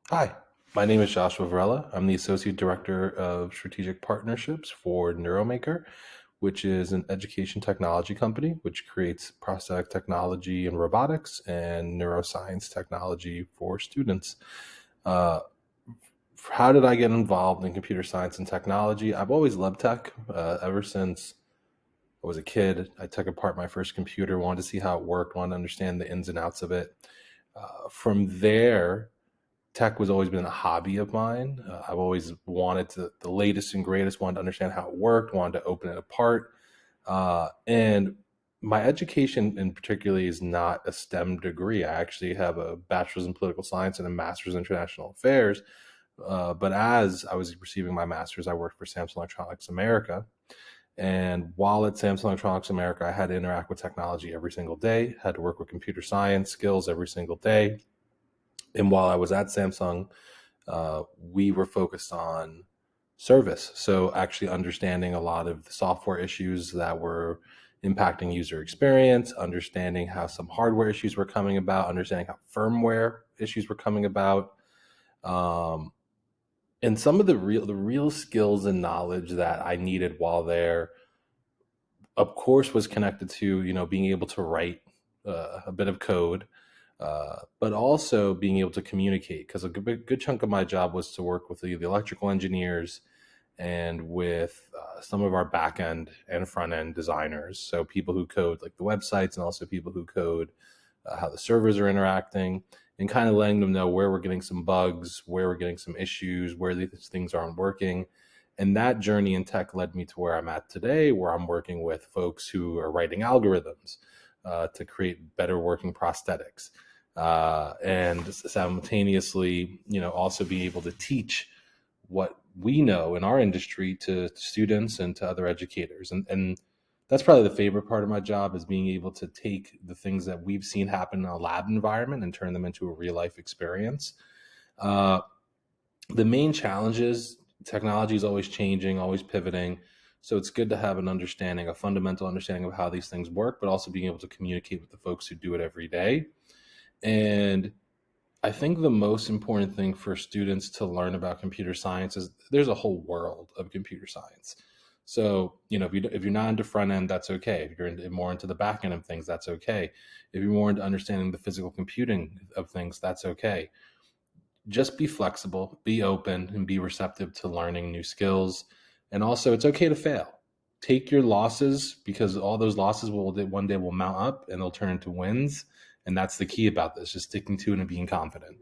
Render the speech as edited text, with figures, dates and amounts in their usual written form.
Hi, my name is Joshua Varela. I'm the Associate Director of Strategic Partnerships for Neuromaker, which is an education technology company which creates prosthetic technology and robotics and neuroscience technology for students. Uh, how did I get involved in computer science and technology? I've always loved tech. Ever since I was a kid, I took apart my first computer, wanted to see how it worked, wanted to understand the ins and outs of it. From there, tech was always been a hobby of mine. I've always wanted the latest and greatest, wanted to understand how it worked, wanted to open it apart. And my education in particularly is not a STEM degree. I actually have a bachelor's in political science and a master's in international affairs. But as I was receiving my master's, I worked for Samsung Electronics America. And while at Samsung Electronics America, I had to interact with technology every single day, had to work with computer science skills every single day. And while I was at Samsung, we were focused on service. So actually understanding a lot of the software issues that were impacting user experience, understanding how some hardware issues were coming about, understanding how firmware issues were coming about, um, and some of the real skills and knowledge that I needed while there, of course, was connected to being able to write a bit of code, but also being able to communicate, because a good chunk of my job was to work with the electrical engineers and with some of our back end and front end designers. So people who code like the websites and also people who code how the servers are interacting, and kind of letting them know where we're getting some bugs, where we're getting some issues, where these things aren't working. And that journey in tech led me to where I'm at today, where I'm working with folks who are writing algorithms to create better working prosthetics, and simultaneously, also be able to teach what we know in our industry to students and to other educators. And that's probably the favorite part of my job, is being able to take the things that we've seen happen in a lab environment and turn them into a real life experience. Uh, the main challenge is technology is always changing, always pivoting. So it's good to have an understanding, a fundamental understanding of how these things work, but also being able to communicate with the folks who do it every day. And I think the most important thing for students to learn about computer science is there's a whole world of computer science. So, if you're not into front end, that's okay. If you're more into the back end of things, that's okay. If you're more into understanding the physical computing of things, that's okay. Just be flexible, be open, and be receptive to learning new skills. And also, it's okay to fail. Take your losses, because all those losses will one day will mount up and they'll turn into wins. And that's the key about this, just sticking to it and being confident.